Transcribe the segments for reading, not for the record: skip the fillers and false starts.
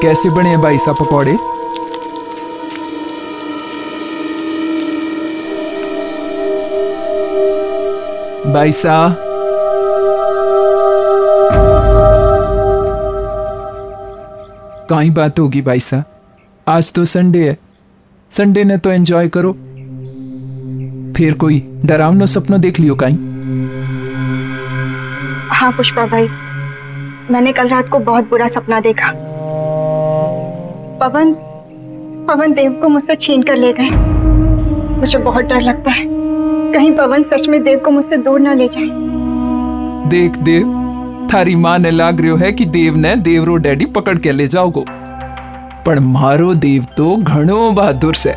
कैसे बने हैं भाई साहब पकौड़े? भाई साहब, कहीं बात होगी भाई साहब? आज तो संडे है, संडे ने तो एंजॉय करो। फिर कोई डरावना सपना देख लियो कहीं? हाँ पुष्पा भाई, मैंने कल रात को बहुत बुरा सपना देखा। पवन पवन देव को मुझसे छीन कर ले गए। मुझे बहुत डर लगता है, कहीं पवन सच में देव को मुझसे दूर ना ले जाए। देख देव, थारी माँ ने लाग रही है कि देव ने देवरो डैडी पकड़ के ले जाओगो, पर मारो देव तो घणो बहादुर से।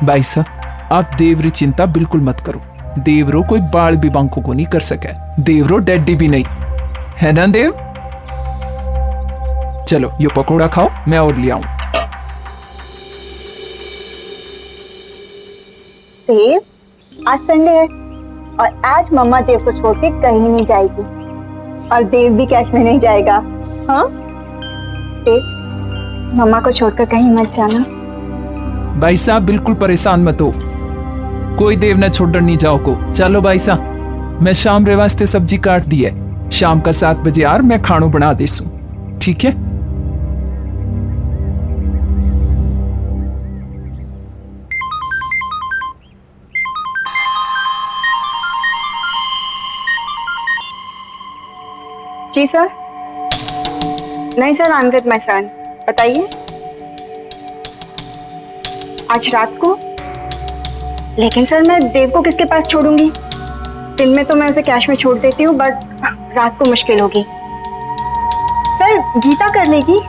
भाई साहब, आप देव री चिंता बिल्कुल मत करो। देवरो कोई बाल भी बांको को नहीं कर सके, देवरो डैडी भी नहीं है ना देव? चलो ये पकोड़ा खाओ, मैं और ले आऊं। देव, आज संडे है और आज मम्मा देव को छोड़ के कहीं नहीं जाएगी और देव भी कैश में नहीं जाएगा। हाँ देव, मम्मा को छोड़कर कहीं मत जाना। भाई साहब बिल्कुल परेशान मत हो, कोई देव न छोड़ नहीं जाओ को। चलो भाई साहब, मैं शाम रे वास्ते सब्जी काट दी है, शाम का 7 बजे यार मैं खानो बना देसू, ठीक है? जी सर। नहीं sir, I am with my son. बताइए। आज रात को? लेकिन सर मैं देव को किसके पास छोड़ूंगी? दिन में तो मैं उसे कैश में छोड़ देती हूँ, बट रात को मुश्किल होगी। सर गीता कर लेगी।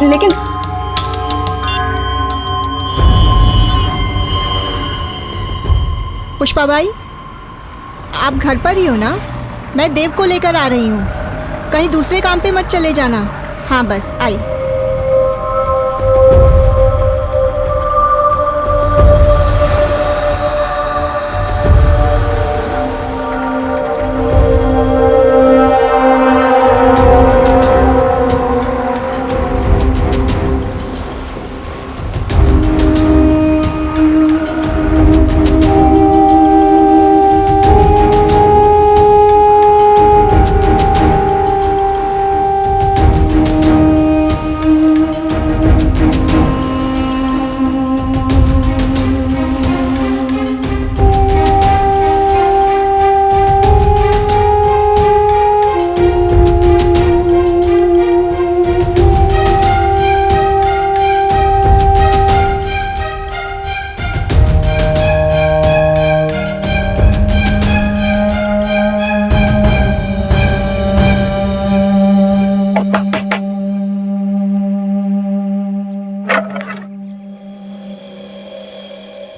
लेकिन पुष्पा भाई, आप घर पर ही हो ना? मैं देव को लेकर आ रही हूँ, कहीं दूसरे काम पे मत चले जाना। हाँ बस आई।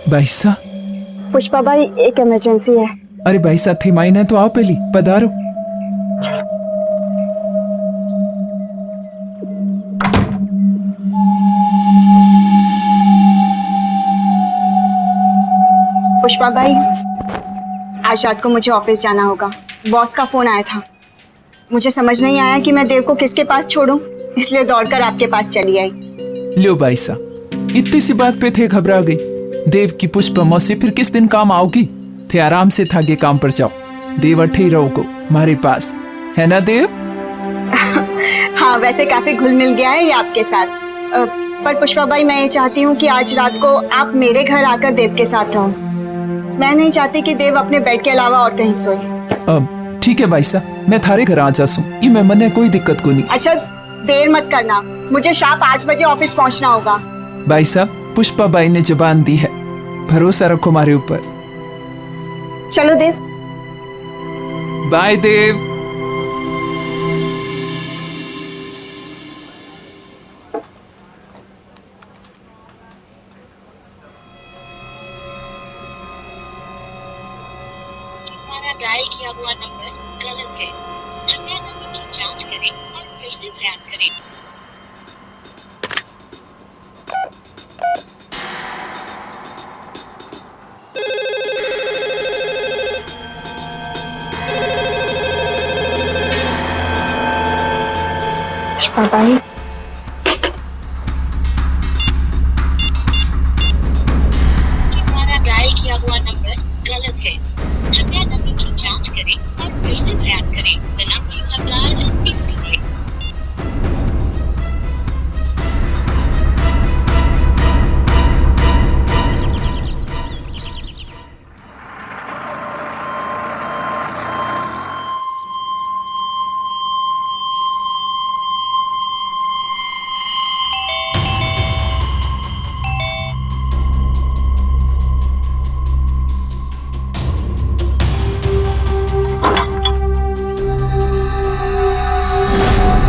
भाई साहब। पुष्पा भाई, एक इमरजेंसी है। अरे भाई साहब, थी मायने तो आओ, पहली पधारो। पुष्पा भाई, आज रात को मुझे ऑफिस जाना होगा। बॉस का फोन आया था, मुझे समझ नहीं आया कि मैं देव को किसके पास छोड़ूं, इसलिए दौड़कर आपके पास चली आई। लो भाई साहब, इतनी सी बात पे थे घबरा गई। देव की पुष्पा मौसी फिर किस दिन काम आओगी? थे आराम से थागे काम पर जाओ, देव अठे ही रहोगो हमारे पास, है ना देव? हाँ, वैसे काफी घुल मिल गया है ये आपके साथ। पर पुष्पा भाई, मैं ये चाहती हूँ कि आज रात को आप मेरे घर आकर देव के साथ रहो। मैं नहीं चाहती कि देव अपने बेड के अलावा और कहीं सोए। ठीक है भाई साहब, मैं थारे घर आ जासू, ये मैं मने कोई दिक्कत को नहीं। अच्छा, देर मत करना, मुझे शाम 8 बजे ऑफिस पहुँचना होगा। भाई साहब, पुष्पा बाई ने जुबान दी है, भरोसा रखो हमारे ऊपर। चलो देव। बाय देव। डायल किया हुआ नंबर गलत है, कृपया नंबर की जांच करें और फिर से प्रयास करें। पुष्पा बाई, हमारा डायल किया हुआ नंबर गलत है। कृपया नंबर की जांच करें और फिर से प्रयास करें। The number you have dialed is incorrect.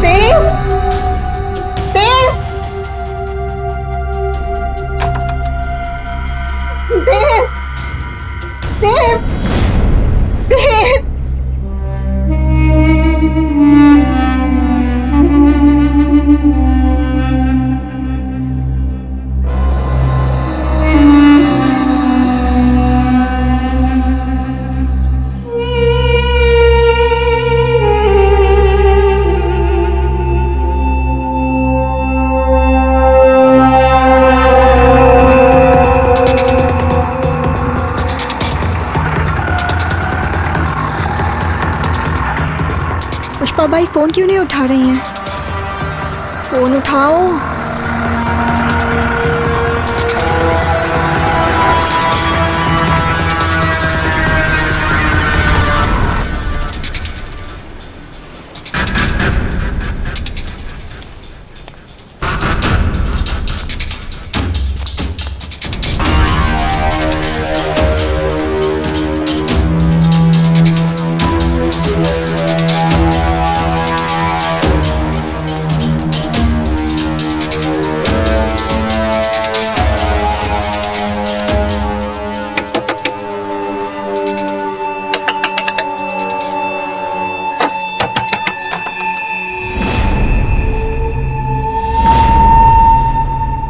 Dev, Dev, Dev, Dev, Dev. Pushpa bai phone क्यों नहीं उठा रही हैं? फोन उठाओ।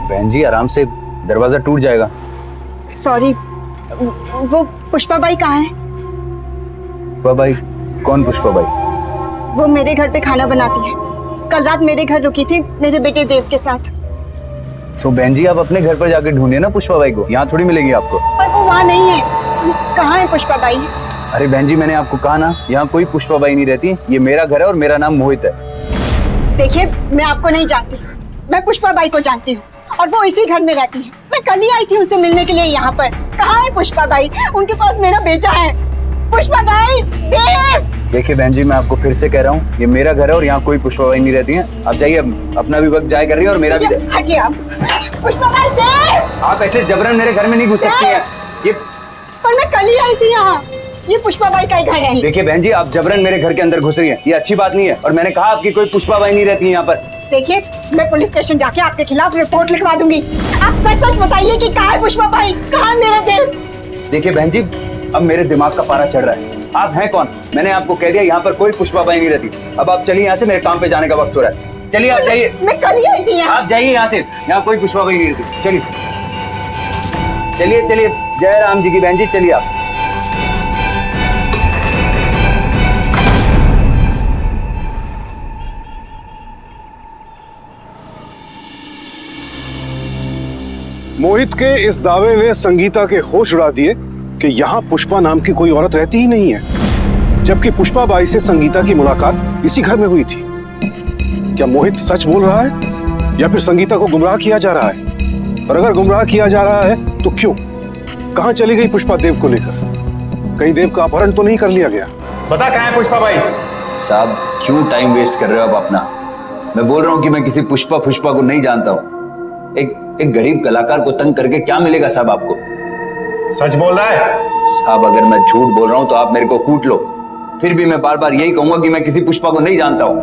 बहन जी आराम से, दरवाजा टूट जाएगा। सॉरी, वो पुष्पा बाई कहाँ है? पुष्पा बाई? कौन पुष्पा बाई? वो मेरे घर पे खाना बनाती है। कल रात मेरे घर रुकी थी मेरे बेटे देव के साथ। तो बहन जी आप अपने घर पर जाकर ढूंढिए ना पुष्पा बाई को, यहाँ थोड़ी मिलेगी आपको। पर वो वहाँ नहीं है। कहाँ है पुष्पा बाई? अरे बहन जी मैंने आपको कहा ना, यहाँ कोई पुष्पा बाई नहीं रहती। ये मेरा घर है और मेरा नाम मोहित है। देखिए, मैं आपको नहीं जानती, मैं पुष्पा बाई को जानती हूँ और वो इसी घर में रहती है। मैं कल ही आई थी उनसे मिलने के लिए यहाँ पर। कहाँ है पुष्पा बाई? उनके पास मेरा बेटा है। पुष्पा बाई, देव। देखिए बहन जी मैं आपको फिर से कह रहा हूँ, ये मेरा घर है और यहाँ कोई पुष्पा बाई नहीं रहती है। आप जाइए, अपना भी वक्त जाया कर रही है और मेरा भी। हटिए आप। पुष्पा बाई, देव। आप ऐसे जबरन मेरे घर में नहीं घुस सकती हैं। ये पर मैं कल ही आई थी यहाँ। ये पुष्पा बाई का ही घर है। देखिए बहन जी आप जबरन मेरे घर के अंदर घुस रही हैं, ये अच्छी बात नहीं है। और मैंने कहा आपकी कोई पुष्पा बाई नहीं रहती है यहाँ पर। देखिए, मैं पुलिस स्टेशन जाके आपके खिलाफ रिपोर्ट लिखवा दूंगी। आप सच सच बताइए कि कहाँ है पुष्पा बाई, कहाँ है मेरा देव? देखिए बहन जी अब मेरे दिमाग का पारा चढ़ रहा है। आप हैं कौन? मैंने आपको कह दिया यहाँ पर कोई पुष्पा बाई नहीं रहती। अब आप चलिए यहाँ से, मेरे काम पे जाने का वक्त हो रहा है। चलिए आप जाइए। मैं कल ही आई थी यहाँ। आप जाइए यहाँ से, यहाँ कोई पुष्पा बाई नहीं रहती। चलिए चलिए चलिए, जय राम जी की बहन जी, चलिए आप। मोहित के इस दावे ने संगीता के होश उड़ा दिए कि यहाँ पुष्पा नाम की कोई औरत रहती ही नहीं है, जबकि पुष्पा बाई से संगीता की मुलाकात इसी घर में हुई थी। क्या मोहित सच बोल रहा है या फिर संगीता को गुमराह किया जा रहा है? और अगर गुमराह किया जा रहा है तो क्यों? कहाँ चली गई पुष्पा देव को लेकर? कहीं देव का अपहरण तो नहीं कर लिया गया? बता कहाँ है पुष्पा बाई? साहब क्यों टाइम वेस्ट कर रहे हो आप अपना? मैं बोल रहा हूँ कि मैं किसी पुष्पा को नहीं जानता हूँ। एक गरीब कलाकार को तंग करके क्या मिलेगा साहब आपको? सच बोल रहा है? साहब अगर मैं झूठ बोल रहा हूँ तो आप मेरे को कूट लो, फिर भी मैं बार बार यही कहूंगा कि मैं किसी पुष्पा को नहीं जानता हूँ।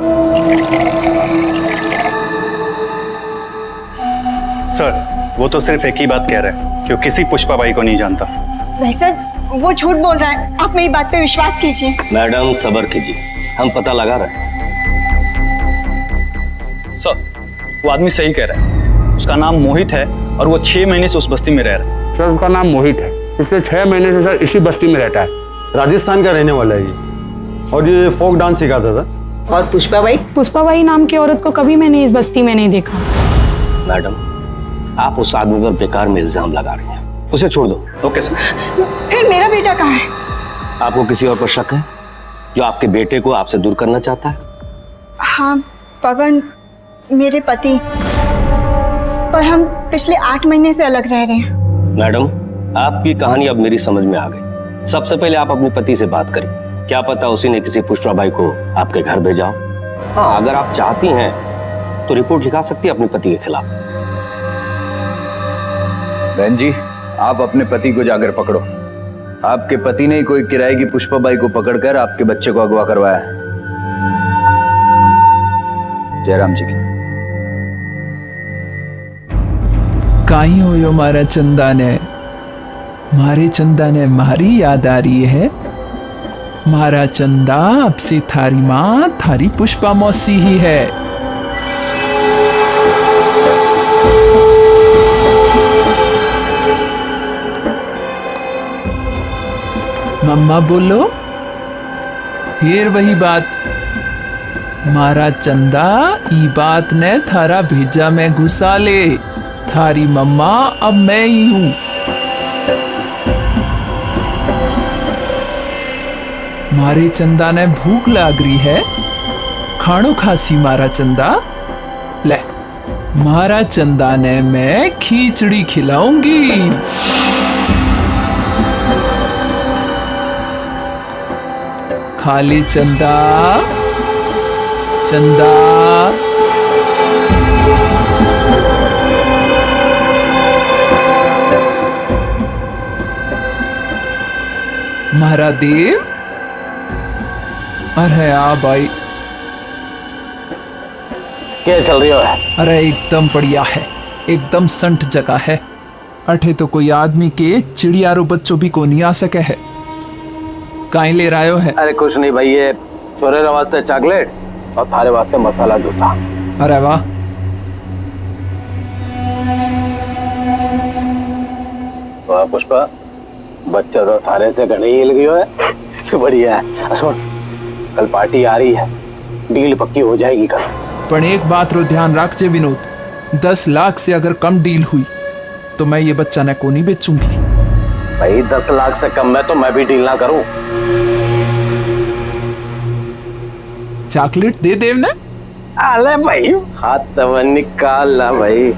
सर वो तो सिर्फ एक ही बात कह रहा है कि वो किसी पुष्पा बाई को नहीं जानता। नहीं सर, वो झूठ बोल रहा है। आप मेरी बात पे विश्वास कीजिए। मैडम सब्र कीजिए, हम पता लगा रहे हैं। सर वो आदमी सही कह रहा है, उसका नाम मोहित है और वो 6 महीने से उस बस्ती में रह रहा है। सर उसका नाम मोहित है, पिछले 6 महीने से सर इसी बस्ती में रहता है। राजस्थान का रहने वाला है ये, और ये फोक डांस सिखाता था। और पुष्पाबाई? पुष्पाबाई नाम की औरत को कभी मैंने इस बस्ती में नहीं देखा। मैडम, आप उस आदमी पर बेकार में इल्जाम लगा रही हैं। उसे छोड़ दो। Okay sir. फिर मेरा बेटा कहाँ है? आपको किसी और पर शक है जो आपके बेटे को आपसे दूर करना चाहता है? हाँ पवन मेरे पति, पर हम पिछले 8 महीने से अलग रह रहे हैं। मैडम, आपकी कहानी अब मेरी समझ में आ गई। सबसे पहले आप अपने पति से बात करें। क्या पता उसी ने किसी पुष्पाबाई को आपके घर भेजा हो। हाँ, अगर आप चाहती हैं तो रिपोर्ट लिखा सकती है अपने पति के खिलाफ। बहन जी, आप अपने पति को जाकर पकड़ो। आपके पति ने कोई किराए की पुष्पाबाई को पकड़कर आपके बच्चे को अगवा करवाया है। जयराम जी की। काई हो यो मारा चंदा ने, मारे चंदा ने मारी याद आ रही है। मारा चंदा अब से थारी माँ थारी पुष्पा मौसी ही है। मम्मा बोलो, फिर वही बात। मारा चंदा ई बात ने थारा भेजा में घुसा ले। थारी मम्मा अब मैं ही हूं। मारे चंदा ने भूख लाग रही है, खानो खासी मारा चंदा। ले, मारा चंदा ने मैं खिचड़ी खिलाऊंगी। खा ले चंदा, चंदा। महादेव, अरे आ भाई, क्या चल रही है? अरे एकदम बढ़िया है, एकदम संठ जगह है। अठे तो कोई आदमी के चिड़ियारो बच्चों भी को नहीं आ सके है। काई ले रहा है? अरे कुछ नहीं भाई, ये छोरे वास्ते चॉकलेट और थारे वास्ते मसाला डोसा। अरे वाह, वाह पुष्पा, बच्चा तो थारे से घने हिल गयो है। बढ़िया है। सुन, कल पार्टी आ रही है, डील पक्की हो जाएगी कल। पर एक बात रो ध्यान रख जे विनोद, 10 लाख से अगर कम डील हुई तो मैं ये बच्चा न को नहीं बेचूंगी। भाई 10 लाख से कम में तो मैं भी डील ना करूं। चॉकलेट दे देव ने। अरे भाई हाथ तो निकाल ला भाई।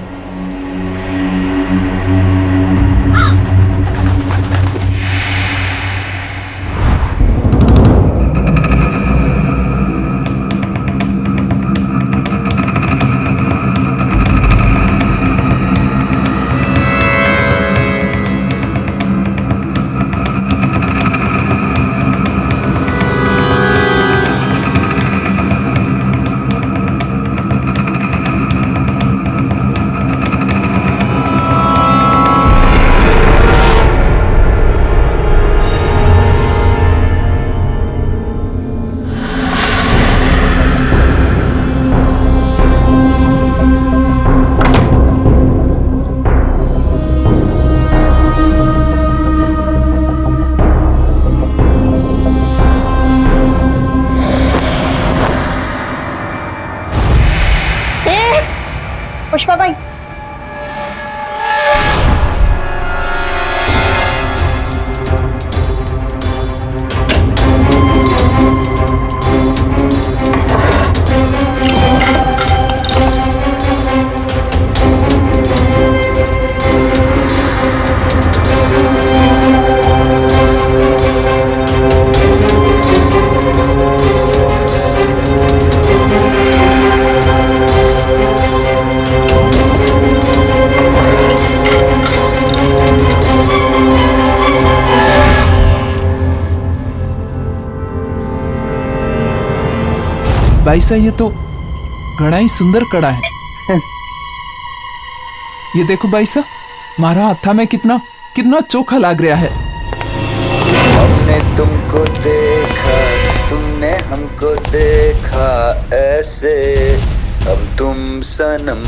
पुष्पाबाई, भाई साहब ये तो घना ही सुंदर कड़ा है। ये देखो भाई साहब, मारा हाथा में कितना कितना चोखा लग रहा है। हमने तुमको देखा, तुमने हमको देखा ऐसे, हम तुम सनम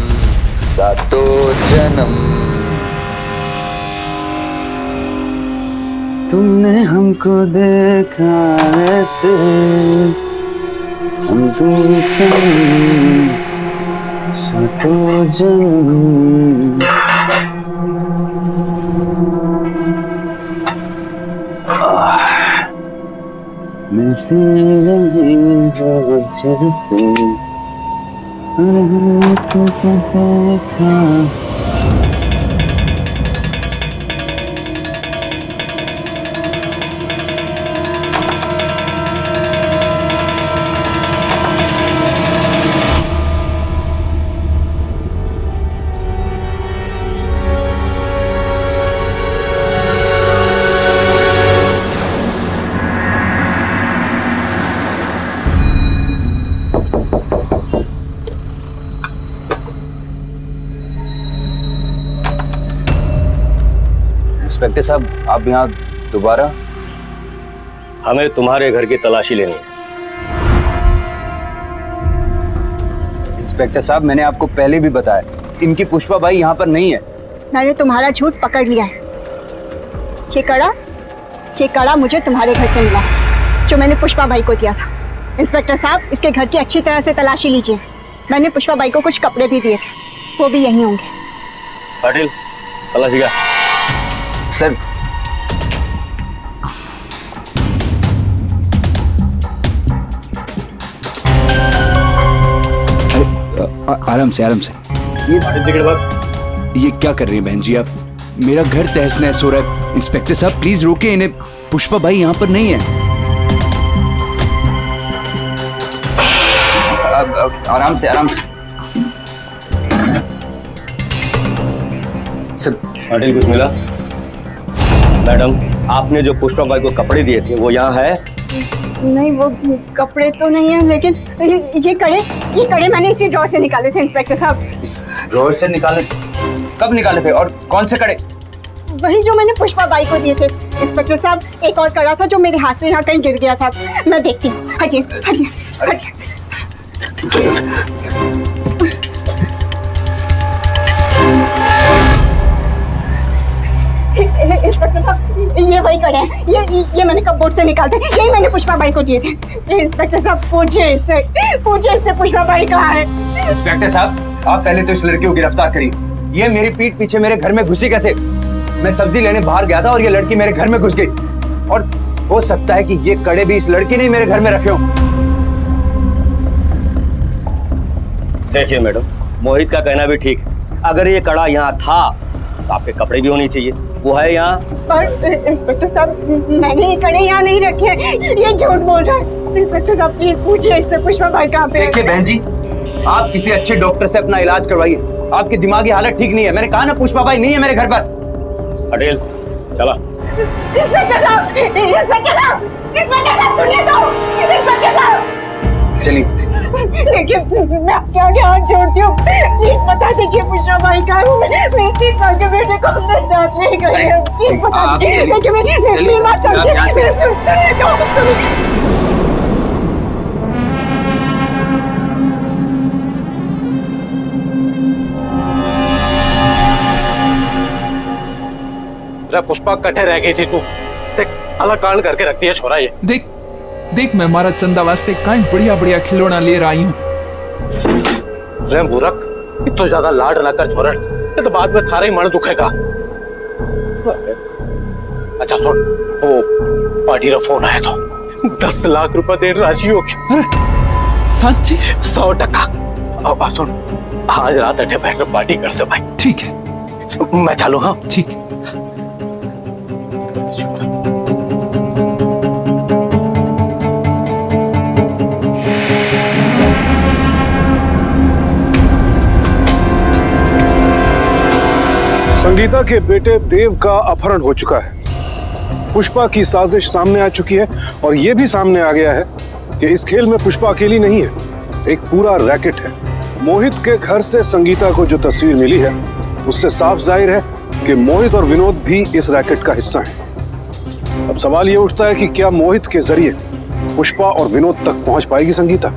सातों जन्म। तुमने हमको देखा ऐसे, हम तुमसे सातों जन्म। मिलते रहे हो जैसे देखा। इंस्पेक्टर साहब, आप यहाँ दोबारा? हमें तुम्हारे घर की तलाशी लेनी है। इंस्पेक्टर साहब, मैंने आपको पहले भी बताया, इनकी पुष्पा बाई यहाँ पर नहीं है। मैंने तुम्हारा झूठ पकड़ लिया है। ये कड़ा मुझे तुम्हारे घर से मिला, जो मैंने पुष्पा बाई को दिया था। इंस्पेक्टर साहब, इसके घर की अच्छी तरह से तलाशी लीजिए। मैंने पुष्पा बाई को कुछ कपड़े भी दिए थे, वो भी यहीं होंगे। पाटिल, तलाशी का। सर, आराम से आराम से। ये क्या कर रही हैं बहन जी आप? मेरा घर तहस नहस हो रहा है। इंस्पेक्टर साहब प्लीज रोके इन्हें, पुष्पा बाई यहाँ पर नहीं है। आराम से आराम से। सर, पाटिल कुछ मिला? मैडम, आपने जो पुष्पा बाई को कपड़े दिए थे वो यहाँ है? नहीं, वो कपड़े तो नहीं है, लेकिन ये कड़े मैंने इसी ड्रॉर से निकाले थे इंस्पेक्टर साहब। ड्रॉर से निकाले? कब निकाले थे और कौन से कड़े? वही जो मैंने पुष्पा बाई को दिए थे इंस्पेक्टर साहब। एक और कड़ा था जो मेरे हाथ से यहाँ कहीं गिर गया था। मैं देखती हूँ। हटिए हटिए हटिए। इंस्पेक्टर साहब, ये वही कड़े हैं। ये मैंने कपबोर्ड से निकाले थे। यही मैंने पुष्पा बाई को दिए थे। इंस्पेक्टर साहब, पूछिए इससे पुष्पा बाई कहाँ है? इंस्पेक्टर साहब, आप पहले तो इस लड़की को गिरफ्तार करिए। ये मेरी पीठ पीछे मेरे घर में घुसी कैसे? मैं सब्जी लेने बाहर गया था और ये लड़की मेरे घर में घुस गई। और हो सकता है कि ये कड़े भी इस लड़की ने मेरे घर में रखे हों। देखिए मैडम, मोहित का कहना भी ठीक है। अगर ये कड़ा यहाँ था तो आपके कपड़े भी होने चाहिए। वो है यहाँ? पर इंस्पेक्टर साहब, मैंने ये कड़े यहाँ नहीं रखे। ये झूठ बोल रहा है। इंस्पेक्टर साहब प्लीज पूछिए इससे पुष्पा बाई कहाँ पे है? देखिए बहन जी, आप किसी अच्छे डॉक्टर से अपना इलाज करवाइए। आपकी दिमागी हालत ठीक नहीं है। मैंने कहा ना, पुष्पा बाई नहीं है मेरे घर पर। पटेल, चला। इंस्पेक्टर साहब, इंस्पेक्टर साहब, इंस्पेक्टर साहब सुनिए तो। इंस्पेक्टर साहब चलिए। देखिए, मैं आपके आगे हाथ जोड़ती हूँ, प्लीज बता दीजिए पुष्पा बाई कहाँ है? मेरे 3 साल के बेटे को अपने साथ नहीं गए। प्लीज बता दीजिए। देखिए, मेरी बात समझिए। सुनिए तो, सुनिए। पुष्पा कटे रह गई थी तू। देख, अलग कांड करके रखती है छोरा ये। देख मैं मारा चंदा वास्ते काई बढ़िया बढ़िया खिलौना ले आई हूँ। रे मूर्ख, इतना ज्यादा लाड ना कर छोरा, ये तो बाद में थारा ही मन दुखेगा। अच्छा सुन, वो पार्टी रा फोन आया था, 10 लाख रुपए देने राजी हो गया। सच्ची? 100%। अब सुन, आज रात अठे बैठ पार्टी कर से भाई। ठीक है, मैं चालू। हाँ ठीक है। संगीता के बेटे देव का अपहरण हो चुका है। पुष्पा की साजिश सामने आ चुकी है और यह भी सामने आ गया है कि इस खेल में पुष्पा अकेली नहीं है, एक पूरा रैकेट है। मोहित के घर से संगीता को जो तस्वीर मिली है उससे साफ जाहिर है कि मोहित और विनोद भी इस रैकेट का हिस्सा हैं। अब सवाल यह उठता है कि क्या मोहित के जरिए पुष्पा और विनोद तक पहुंच पाएगी संगीता?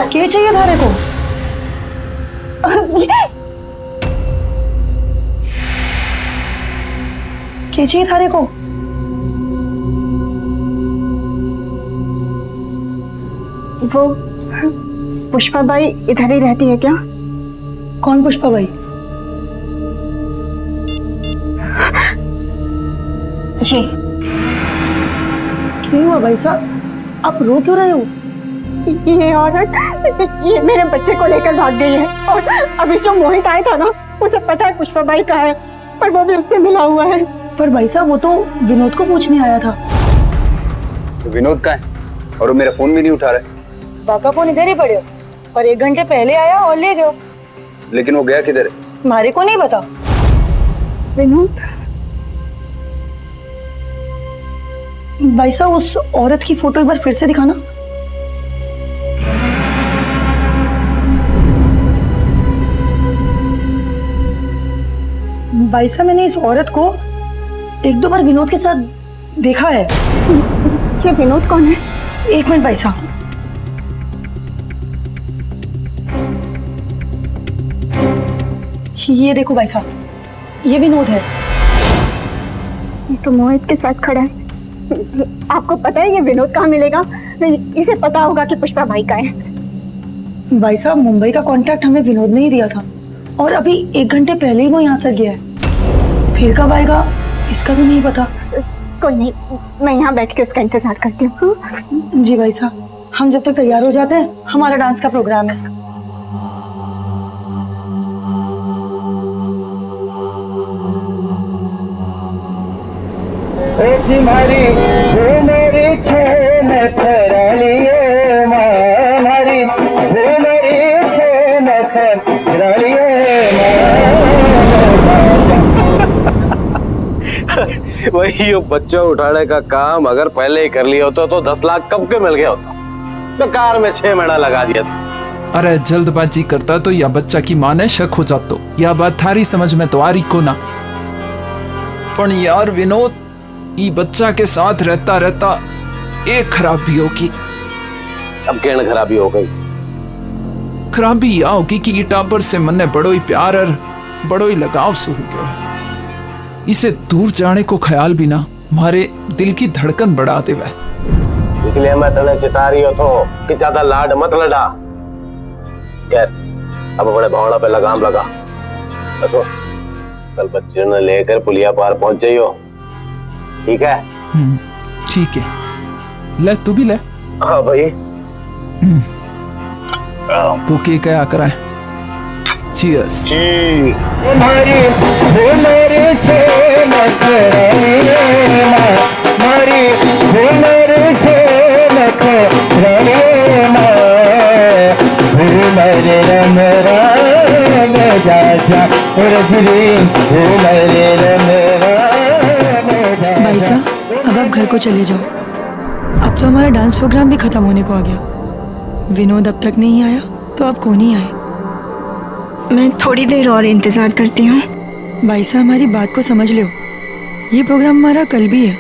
क्या चाहिए धारे को? क्या चाहिए थारे को? वो पुष्पा बाई इधर ही रहती है क्या? कौन पुष्पा बाई? जी। क्यों हुआ भाई साहब? आप रो क्यों रहे हो? ये औरत ये मेरे बच्चे को लेकर भाग गई है और अभी जो मोहित आया था ना, उसे पता है पुष्पा बाई कहाँ है, पर वो भी उससे मिला हुआ है। पर भाई साहब वो तो विनोद को पूछने आया था। तो विनोद कहाँ है? और वो मेरा फोन भी नहीं उठा रहा है। बाका फोन इधर ही पड़े हो, पर 1 घंटे पहले आया और ले गयो। लेकिन वो गया किधर है? हमारे को नहीं पता। विनोद, भाई साहब उस औरत की फोटो एक बार फिर से दिखाना। भाई साहब मैंने इस औरत को 1-2 बार विनोद के साथ देखा है। ये विनोद कौन है? 1 मिनट भाई साहब। ये देखो भाई साहब, ये विनोद है। ये तो मोहित के साथ खड़ा है। आपको पता है ये विनोद कहाँ मिलेगा? इसे पता होगा कि पुष्पा भाई का है। भाई साहब मुंबई का कांटेक्ट हमें विनोद ने ही दिया था और अभी 1 घंटे पहले ही वो यहाँ से गया है। फिर कब आएगा इसका तो नहीं पता। कोई नहीं, मैं यहाँ बैठ के उसका इंतजार करती हूँ। जी भाई साहब, हम जब तक तैयार हो जाते हैं, हमारा डांस का प्रोग्राम है। वही ये बच्चा उठाने का काम अगर पहले ही कर लिया होता तो 10 लाख कब के मिल गया होता। बेकार में 6 महीना लगा दिया था। अरे जल्दबाजी करता तो या बच्चा की मां ने शक हो जातो। या बात थारी समझ में तो आ रही को ना। पण यार विनोद, ये बच्चा के साथ रहता रहता एक खराबी होगी। अब कहने खराबी हो गई। खराबी यह होगी कि ये टाबर से मन ने बड़ो ही प्यार और बड़ो ही लगाव शुरू किया। इसे दूर जाने को ख्याल भी ना हमारे दिल की धड़कन बढ़ा दे वह। इसलिए मैं तने चिता रही हो तो कि ज्यादा लाड मत लड़ा। खैर अब अपने भावना पे लगाम लगा। देखो कल बच्चे ने लेकर पुलिया पार पहुंच जाइयो, ठीक है? ठीक है, ले तू भी ले। हाँ भाई। वो के क्या कराए? चीयर्स। चीज। भाई साहब अब आप घर को चले जाओ। अब तो हमारा डांस प्रोग्राम भी खत्म होने को आ गया। विनोद अब तक नहीं आया तो आप कौन ही आए? मैं थोड़ी देर और इंतज़ार करती हूँ। भाई साहब हमारी बात को समझ लो, ये प्रोग्राम हमारा कल भी है।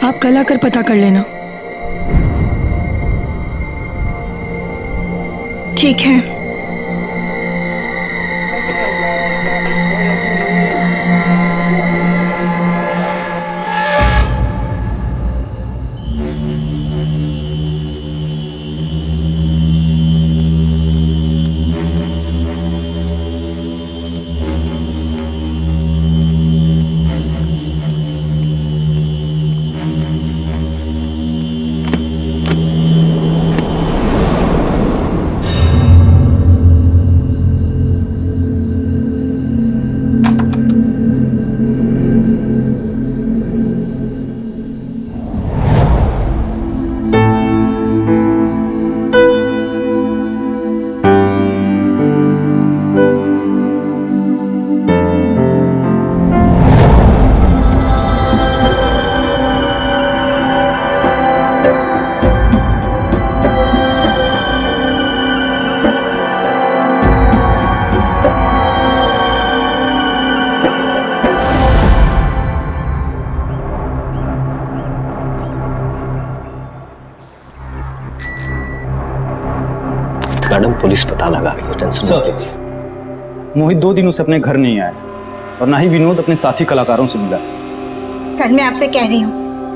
आप कल आकर पता कर लेना। ठीक है। मैडम पुलिस पता लगा रही है, टेंशन मत लीजिए। मोहित 2 दिनों से अपने घर नहीं आया और ना ही विनोद अपने साथी कलाकारों से मिला। सर मैं आपसे कह रही हूँ,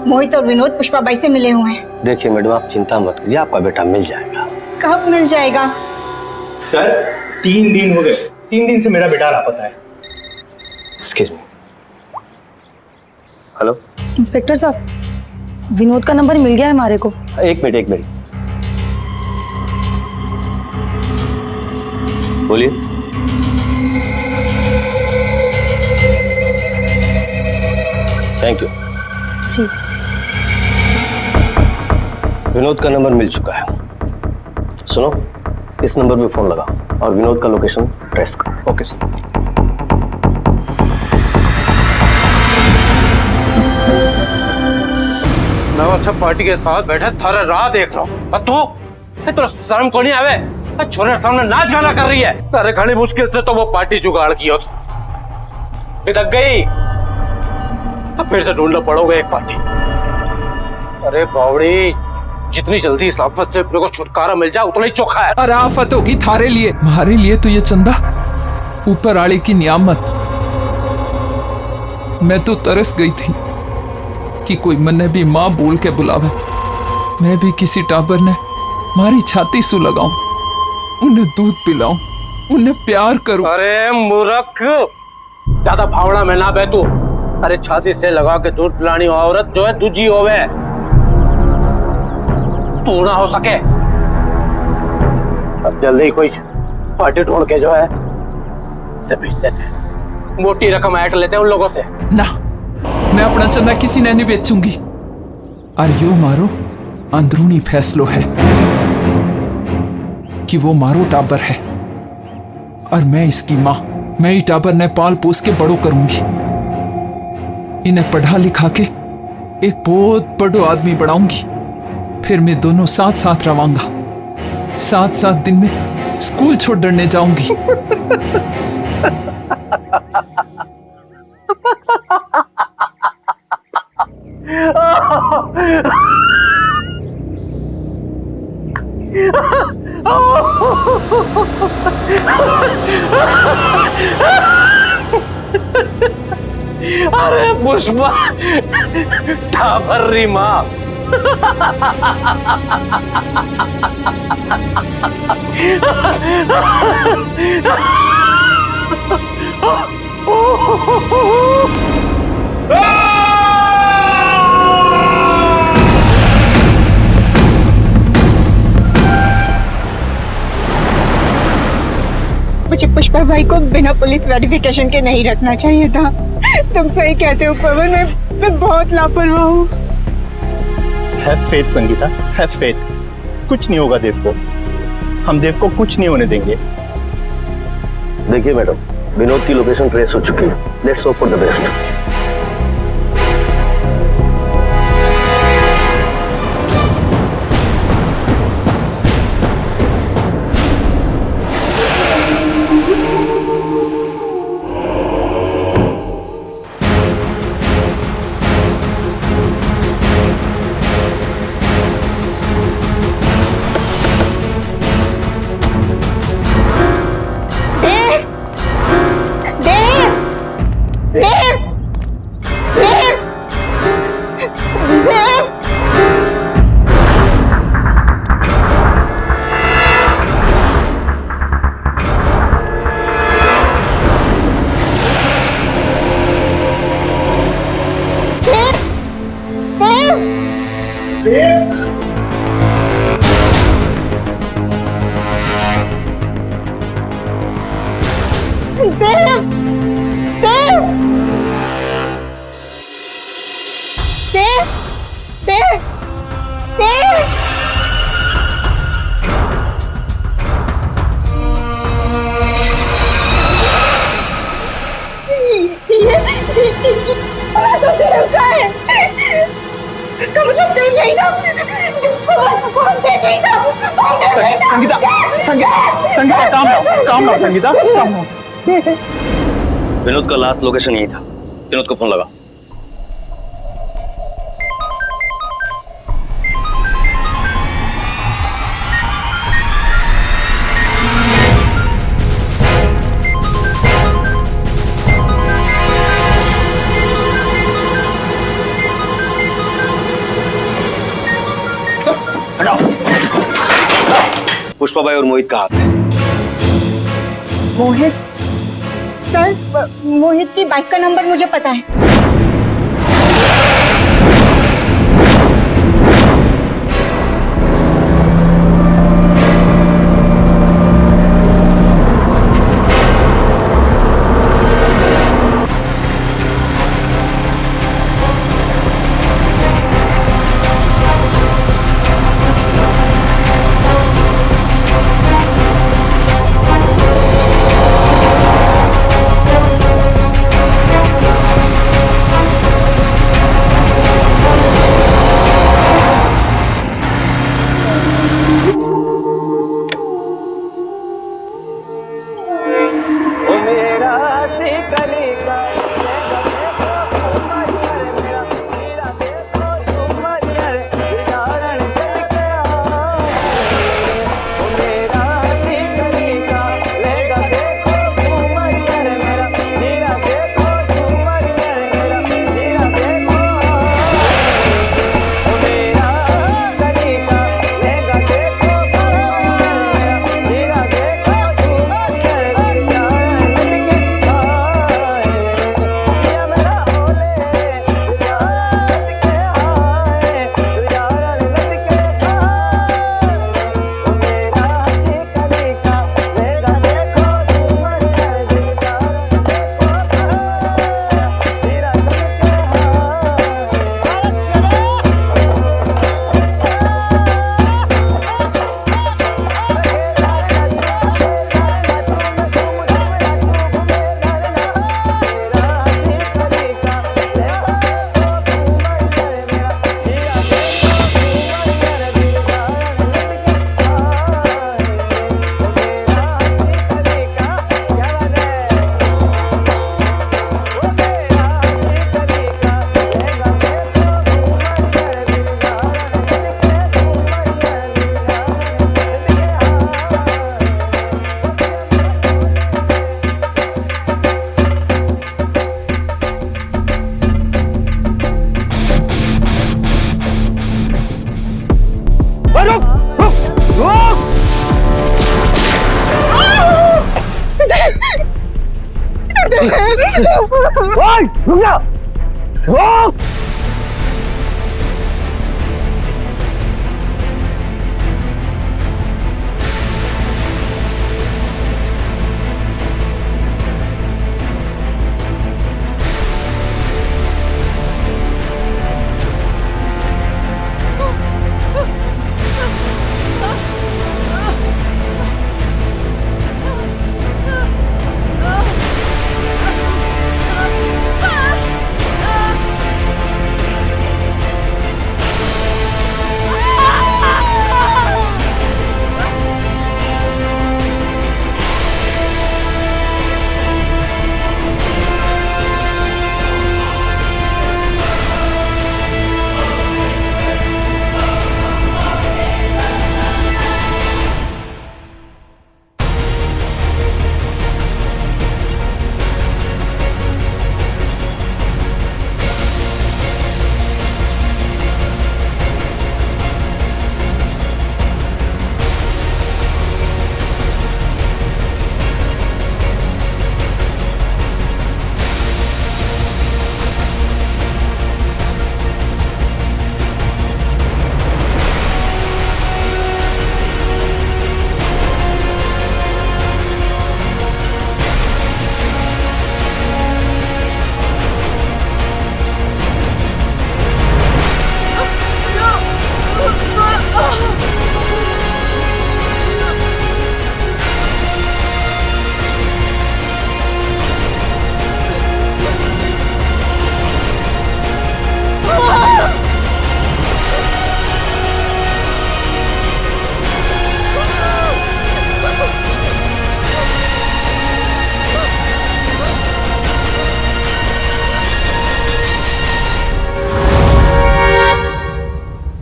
मोहित और विनोद पुष्पाबाई से मिले हुए हैं। देखिए मैडम, आप चिंता मत कीजिए, आपका बेटा मिल जाएगा। कब मिल जाएगा? सर 3 दिन हो गए, 3 दिन से मेरा बेटा लापता है। Excuse me. हेलो इंस्पेक्टर साहब, विनोद का नंबर मिल गया है हमारे को। एक मिनट बोलिए। थैंक यू जी। विनोद का नंबर मिल चुका है। सुनो, इस नंबर पे फोन लगा और विनोद का लोकेशन ट्रेस कर। Okay sir. मैं अच्छा पार्टी के साथ बैठा थारा राह देख रहा हूँ और तू शर्म को नहीं आवे? छोरे सामने नाच गाना कर रही है। अरे घनी मुश्किल से तो वो पार्टी जुगाड़ की हो, बिदक गई। अब फिर से ढूंढना पड़ोगे एक पार्टी। अरे बावड़ी, जितनी जल्दी इस आफत से अपने को छुटकारा मिल जाए उतना ही चोखा है। अरे आफत होगी थारे लिए, हमारे लिए तो ये चंदा ऊपर आड़े की नियामत। मैं तो तरस गई थी कि कोई मन्ने भी माँ बोल के बुलावे। मैं भी किसी टाबर ने मारी छाती सु लगाऊं, उन्हें दूध पिलाऊं, उन्हें प्यार करूं। अरे मूर्ख, ज्यादा भावना में ना बह तू। अरे छाती से लगा के दूध पिलानी औरत जो है दूजी होवे, तू ना हो सके। अब जल्दी कोई पार्टी ढूंढ के जो है से भेज देते हैं। मोटी रकम ऐट लेते हैं उन लोगों से। ना, मैं अपना चंदा किसी ने नहीं बेचूंगी। और यो मारो अंदरूनी फैसलो है कि वो मारो टाबर है और मैं इसकी माँ। मैं ही टाबर ने पाल पोस के बड़ो करूंगी। इन्हें पढ़ा लिखा के एक बहुत बड़ो आदमी बनाऊंगी। फिर मैं दोनों साथ साथ रवांगा, 7-7 दिन में स्कूल छोड़ डरने जाऊंगी। अरे पुष्पा, टाबर्री माँ। मुझे पुष्पा भाई को बिना पुलिस वेरिफिकेशन के नहीं रखना चाहिए था। तुम सही कहते हो पवन, मैं बहुत लापरवाह हूँ। Have faith Sangeeta, have faith. कुछ नहीं होगा देव को, हम देव को कुछ नहीं होने देंगे। देखिए मैडम, विनोद की लोकेशन ट्रेस हो चुकी है। Let's hope for the best. इसका मतलब देव यही था। संगीता, संगीता काम ना संगीता, काम ना। विनोद का लास्ट लोकेशन यही था। विनोद को फोन लगा। हटाओ। पुष्पा भाई और मोहित कहाँ पे? मोहित सर, मोहित की बाइक का नंबर मुझे पता है। रुक जा।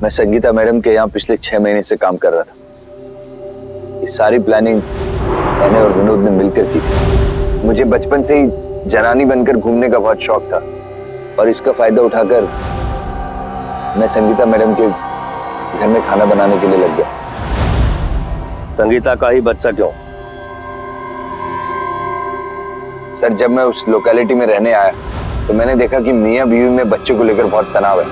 मैं संगीता मैडम के यहाँ पिछले 6 महीने से काम कर रहा था। ये सारी प्लानिंग मैंने और विनोद ने मिलकर की थी। मुझे बचपन से ही जनानी बनकर घूमने का बहुत शौक था और इसका फायदा उठाकर मैं संगीता मैडम के घर में खाना बनाने के लिए लग गया। संगीता का ही बच्चा क्यों? सर, जब मैं उस लोकेलिटी में रहने आया तो मैंने देखा कि मियां बीवी में बच्चों को लेकर बहुत तनाव है।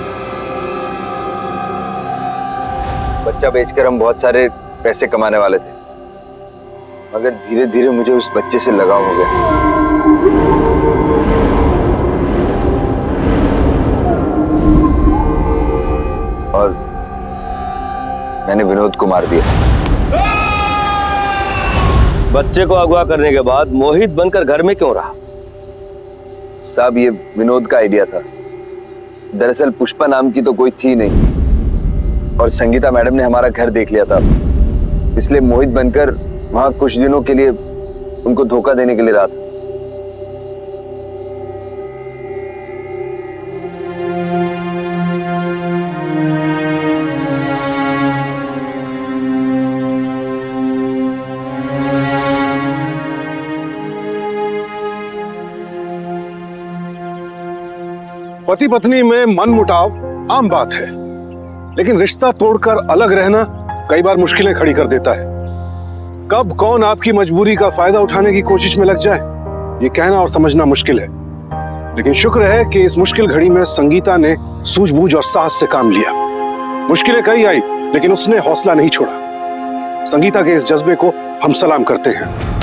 बच्चा बेचकर हम बहुत सारे पैसे कमाने वाले थे, मगर धीरे धीरे मुझे उस बच्चे से लगाव हो गया। और मैंने विनोद को मार दिया। बच्चे को अगवा करने के बाद मोहित बनकर घर में क्यों रहा? साहब, ये विनोद का आइडिया था। दरअसल पुष्पा नाम की तो कोई थी नहीं और संगीता मैडम ने हमारा घर देख लिया था, इसलिए मोहित बनकर वहां कुछ दिनों के लिए उनको धोखा देने के लिए रहा था। पति पत्नी में मनमुटाव आम बात है, लेकिन रिश्ता तोड़कर अलग रहना कई बार मुश्किलें खड़ी कर देता है। कब कौन आपकी मजबूरी का फायदा उठाने की कोशिश में लग जाए, ये कहना और समझना मुश्किल है। लेकिन शुक्र है कि इस मुश्किल घड़ी में संगीता ने सूझबूझ और साहस से काम लिया। मुश्किलें कई आई, लेकिन उसने हौसला नहीं छोड़ा। संगीता के इस जज्बे को हम सलाम करते हैं।